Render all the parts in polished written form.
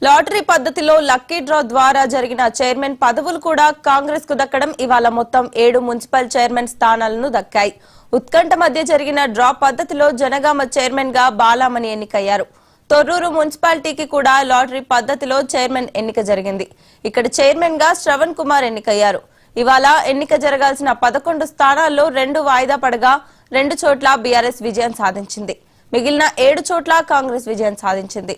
Lottery పద్ధతిలో lucky draw ద్వారా జరిగిన చైర్మన్ పదవులు కూడా కాంగ్రెస్ కు దక్కడం ఇవాళ మొత్తం 7 మున్సిపల్ చైర్మన్ స్థానాలను దక్కాయి. ఉత్కంఠ మధ్య జరిగిన డ్రా పద్ధతిలో జనగామ చైర్మన్ గా బాలామణి ఎన్నికయ్యారు. తొర్రూరు మున్సిపాలిటీకి కూడా లాటరీ పద్ధతిలో చైర్మన్ ఎన్నిక జరిగింది. ఇక్కడ చైర్మన్ గా శ్రవణ్ కుమార్ ఎన్నికయ్యారు. ఇవాళ ఎన్నిక జరగాల్సిన 11 స్థానాల్లో 2 వాయిదా పడగా 2 చోట్ల బీఆర్ఎస్ విజయం సాధించింది. మిగిలిన 7 చోట్ల కాంగ్రెస్ విజయం సాధించింది.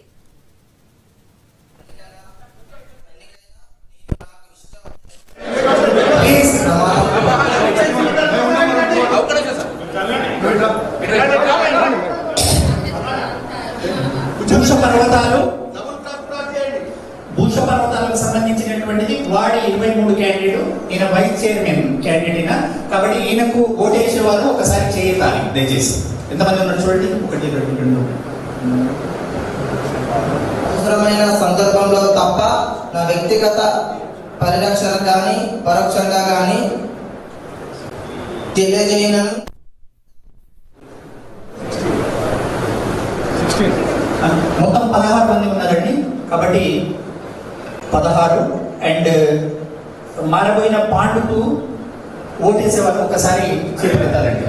భూష పర్వతాలకు సంబంధించినటువంటిది వాడి 23 క్యాండిడేట్, ఈయన వైస్ చైర్మన్ క్యాండిడేట్. కాబట్టి ఈయనకు ఓటేసే వారు ఒకసారి చేయాలి దయచేసి. ఎంతమంది ఉన్నారు చూడండి. 1 2 3 అవసరమైన సందర్భంలో తప్ప నా వ్యక్తిగత పరిరక్షణ కానీ పరోక్షంగా కానీ తెలియజేయను. మొత్తం 16 మంది ఉన్నారండి. కాబట్టి 16 అండ్ మారబోయిన పాండుకు ఓటేసే వాళ్ళు ఒకసారి చేపెట్టాలండి.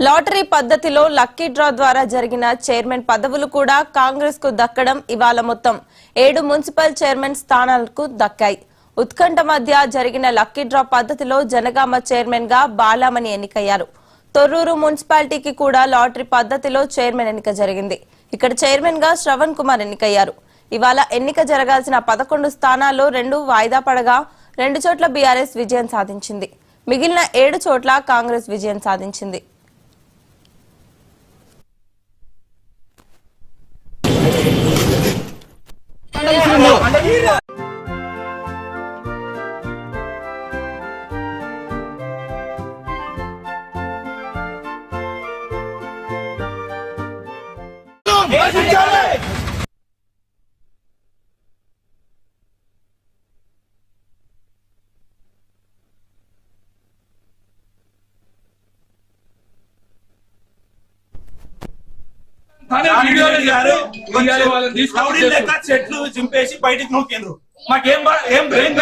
లాటరీ పద్ధతిలో లక్కీ డ్రా ద్వారా జరిగిన చైర్మన్ పదవులు కూడా కాంగ్రెస్ కు దక్కడం ఇవాళ మొత్తం 7 మున్సిపల్ చైర్మన్ స్థానాలకు దక్కాయి. ఉత్కంఠ మధ్య జరిగిన లక్కీ డ్రా పద్ధతిలో జనగామ చైర్మన్ గా బాలామణి ఎన్నికయ్యారు. తొర్రూరు మున్సిపాలిటీకి కూడా లాటరీ పద్ధతిలో చైర్మన్ ఎన్నిక జరిగింది. ఇక్కడ చైర్మన్ గా శ్రవణ్ కుమార్ ఎన్నికయ్యారు. ఇవాళ ఎన్నిక జరగాల్సిన 11 స్థానాల్లో 2 వాయిదా పడగా 2 చోట్ల బీఆర్ఎస్ విజయం సాధించింది. మిగిలిన 7 చోట్ల కాంగ్రెస్ విజయం సాధించింది. చెట్లు చింపేసి బయటికి నూకేంద్రు. మాకేం బ్రెయిన్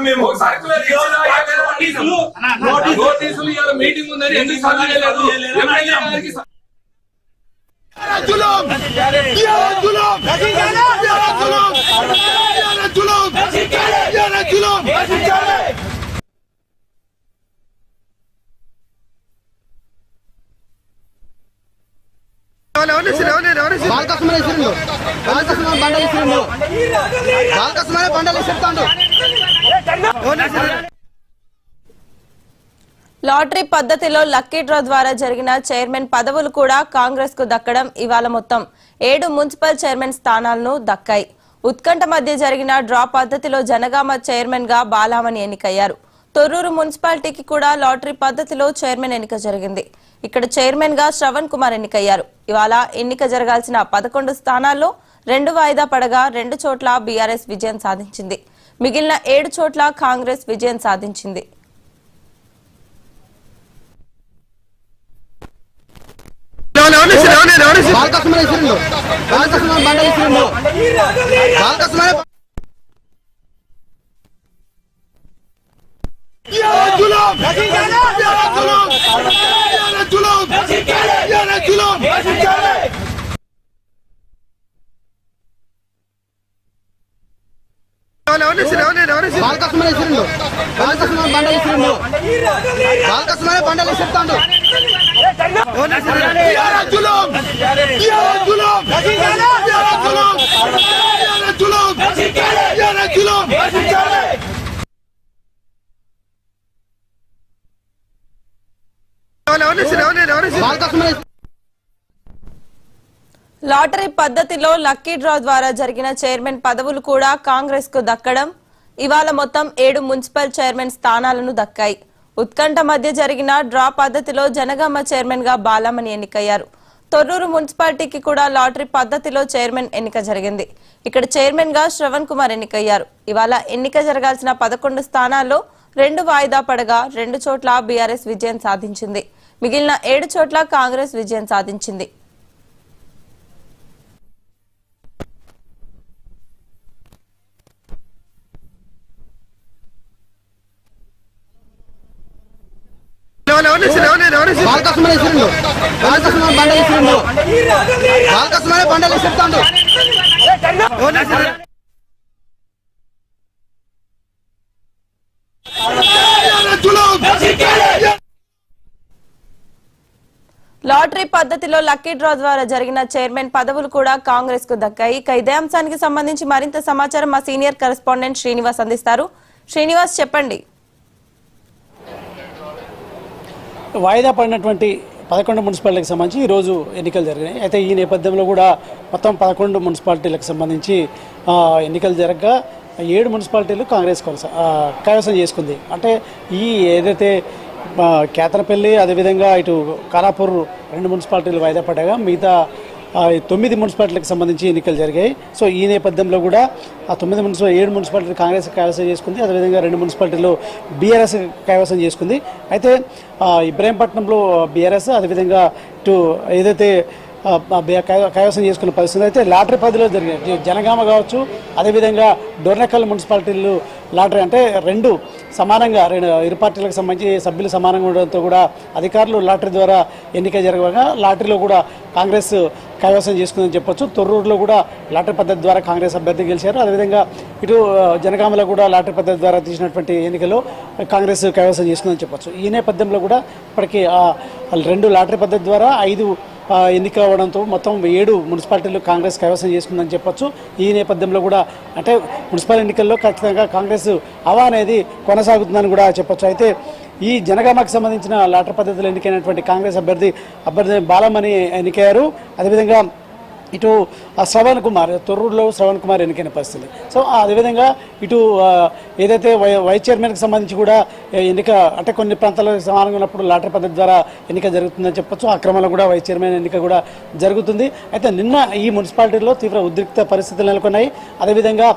మేము నోటీసులు ఇవాళ మీటింగ్ ఉందని ఎందుకు సభలేదు? లాటరీ పద్ధతిలో లక్కీ డ్రా ద్వారా జరిగిన చైర్మన్ పదవులు కూడా కాంగ్రెస్ కు దక్కడం ఇవాళ మొత్తం 7 మున్సిపల్ చైర్మన్ స్థానాలను దక్కాయి. ఉత్కంఠ మధ్య జరిగిన డ్రా పద్ధతిలో జనగామ చైర్మన్ గా బాలామణి ఎన్నికయ్యారు. తొర్రూరు మున్సిపాలిటీకి కూడా లాటరీ పద్ధతిలో చైర్మన్ ఎన్నిక జరిగింది. ఇక్కడ చైర్మన్ గా శ్రవణ్ కుమార్ ఎన్నికయ్యారు. ఇవాళ ఎన్నిక జరగాల్సిన 11 స్థానాల్లో 2 వాయిదా పడగా 2 చోట్ల బీఆర్ఎస్ విజయం సాధించింది. మిగిలిన 7 చోట్ల కాంగ్రెస్ విజయం సాధించింది. లాటరీ పద్ధతిలో లక్కీ డ్రా ద్వారా జరిగిన చైర్మన్ పదవులు కూడా కాంగ్రెస్ కు దక్కడం ఇవాళ మొత్తం 7 మున్సిపల్ చైర్మన్ స్థానాలను దక్కాయి. ఉత్కంఠ మధ్య జరిగిన డ్రా పద్ధతిలో జనగామ చైర్మన్ గా బాలమణి ఎన్నికయ్యారు. తొర్రూరు మున్సిపాలిటీకి కూడా లాటరీ పద్ధతిలో చైర్మన్ ఎన్నిక జరిగింది. ఇక్కడ చైర్మన్ గా శ్రవణ్ కుమార్ ఎన్నికయ్యారు. ఇవాళ ఎన్నిక జరగాల్సిన 11 స్థానాల్లో 2 వాయిదా పడగా 2 చోట్ల బీఆర్ఎస్ విజయం సాధించింది. మిగిలిన 7 చోట్ల కాంగ్రెస్ విజయం సాధించింది. లాటరీ పద్ధతిలో లక్కీ డ్రా ద్వారా జరిగిన చైర్మన్ పదవులు కూడా కాంగ్రెస్ కు దక్కాయి. ఇదే అంశానికి సంబంధించి మరింత సమాచారం మా సీనియర్ కరెస్పాండెంట్ శ్రీనివాస్ అందిస్తారు. శ్రీనివాస్, చెప్పండి. వాయిదా పడినటువంటి 11 మున్సిపాలిటీలకు సంబంధించి ఈరోజు ఎన్నికలు జరిగినాయి. అయితే ఈ నేపథ్యంలో కూడా మొత్తం 11 మున్సిపాలిటీలకు సంబంధించి ఎన్నికలు జరగగా 7 మున్సిపాలిటీలు కాంగ్రెస్ కైవసం చేసుకుంది. అంటే ఈ ఏదైతే కేతనపల్లి, అదేవిధంగా ఇటు కానాపూర్ 2 మున్సిపాలిటీలు వాయిదా పడ్డాగా మిగతా 9 మున్సిపాలిటీలకు సంబంధించి ఎన్నికలు జరిగాయి. సో ఈ నేపథ్యంలో కూడా ఆ 7 మున్సిపాలిటీలు కాంగ్రెస్ కైవసం చేసుకుంది. అదేవిధంగా 2 మున్సిపాలిటీలు బీఆర్ఎస్ కైవసం చేసుకుంది. అయితే ఇబ్రాహీంపట్నంలో బీఆర్ఎస్, అదేవిధంగా ఇటు ఏదైతే కైవసం చేసుకున్న పరిస్థితి అయితే లాటరీ పద్ధతిలో జరిగినాయి. జనగామ కావచ్చు, అదేవిధంగా డోర్నకల్ మున్సిపాలిటీలు లాటరీ అంటే 2 సమానంగా ఇరు పార్టీలకు సంబంధించి సభ్యులు సమానంగా ఉండడంతో కూడా అధికారులు లాటరీ ద్వారా ఎన్నిక జరగగా లాటరీలో కూడా కాంగ్రెస్ కైవసం చేసుకుందని చెప్పొచ్చు. తొర్రూరులో కూడా లాటరీ పద్ధతి ద్వారా కాంగ్రెస్ అభ్యర్థి గెలిచారు. అదేవిధంగా ఇటు జనగామలో కూడా లాటరీ పద్ధతి ద్వారా తీసినటువంటి ఎన్నికల్లో కాంగ్రెస్ కైవసం చేసుకుందని చెప్పొచ్చు. ఈ నేపథ్యంలో కూడా ఇప్పటికీ 2 లాటరీ పద్ధతి ద్వారా 5 ఎన్నిక అవ్వడంతో మొత్తం 7 మున్సిపాలిటీలు కాంగ్రెస్ కైవసం చేసుకుందని చెప్పొచ్చు. ఈ నేపథ్యంలో కూడా అంటే మున్సిపల్ ఎన్నికల్లో ఖచ్చితంగా కాంగ్రెస్ హవా అనేది కొనసాగుతుందని కూడా చెప్పొచ్చు. అయితే ఈ జనగామకు సంబంధించిన లాటరీ పద్ధతిలో ఎన్నికైనటువంటి కాంగ్రెస్ అభ్యర్థి బాలమణి ఎన్నికయ్యారు. అదేవిధంగా ఇటు శ్రవణ్ కుమార్, తొర్రూరులో శ్రవణ్ కుమార్ ఎన్నికైన పరిస్థితి. సో అదేవిధంగా ఇటు ఏదైతే వైస్ చైర్మన్కి సంబంధించి కూడా ఎన్నిక అంటే కొన్ని ప్రాంతాలకు సమానంగా ఉన్నప్పుడు లాటరీ పద్ధతి ద్వారా ఎన్నిక జరుగుతుందని చెప్పొచ్చు. ఆ క్రమంలో కూడా వైస్ చైర్మన్ ఎన్నిక కూడా జరుగుతుంది. అయితే నిన్న ఈ మున్సిపాలిటీలో తీవ్ర ఉద్రిక్త పరిస్థితులు నెలకొన్నాయి. అదేవిధంగా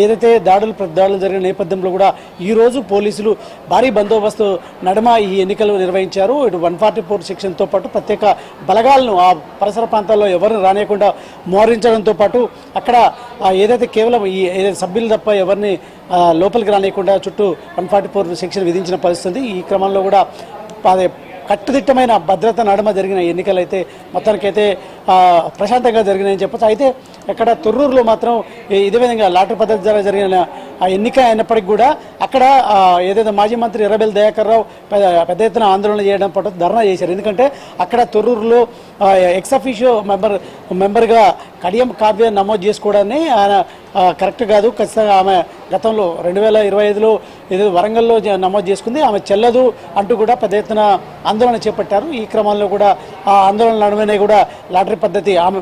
ఏదైతే దాడులు జరిగిన నేపథ్యంలో కూడా ఈరోజు పోలీసులు భారీ బందోబస్తు నడుమ ఈ ఎన్నికలు నిర్వహించారు. ఇటు 144 సెక్షన్తో పాటు ప్రత్యేక బలగాలను ఆ పరిసర ప్రాంతాల్లో ఎవరిని రానియకుండా మోహరించడంతో పాటు అక్కడ ఏదైతే కేవలం ఈ సభ్యులు తప్ప ఎవరిని లోపలికి రానియకుండా చుట్టూ 144 సెక్షన్ విధించిన పరిస్థితి. ఈ క్రమంలో కూడా కట్టుదిట్టమైన భద్రత నడుమ జరిగిన ఎన్నికలు అయితే మొత్తానికైతే ప్రశాంతంగా జరిగినాయని చెప్పచ్చు. అయితే ఇక్కడ తొర్రూరులో మాత్రం ఇదే విధంగా లాటరీ పద్ధతి ద్వారా జరిగిన ఎన్నిక అయినప్పటికీ కూడా అక్కడ ఏదైతే మాజీ మంత్రి ఎర్రబెల్లి దయాకర్ రావు పెద్ద ఎత్తున ఆందోళన చేయడం పాటు ధర్నా చేశారు. ఎందుకంటే అక్కడ తొర్రూరులో ఎక్స్ అఫీషియో మెంబర్గా కడియం కావ్య నమోదు చేసుకోవడాన్ని ఆయన కరెక్ట్ కాదు, ఖచ్చితంగా ఆమె గతంలో 2025లో ఏదో వరంగల్లో నమోదు చేసుకుంది, ఆమె చెల్లదు అంటూ కూడా పెద్ద ఎత్తున ఆందోళన చేపట్టారు. ఈ క్రమంలో కూడా ఆ ఆందోళన నడుమనే కూడా లాటరీ పద్ధతి ఆమె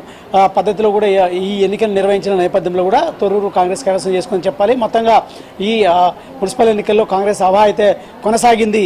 పద్ధతిలో కూడా ఈ ఎన్నికలు నిర్వహించిన నేపథ్యంలో కూడా తొర్రూరు కాంగ్రెస్ కైవసం చేసుకుని చెప్పాలి. మొత్తంగా ఈ మున్సిపల్ ఎన్నికల్లో కాంగ్రెస్ హవా అయితే కొనసాగింది.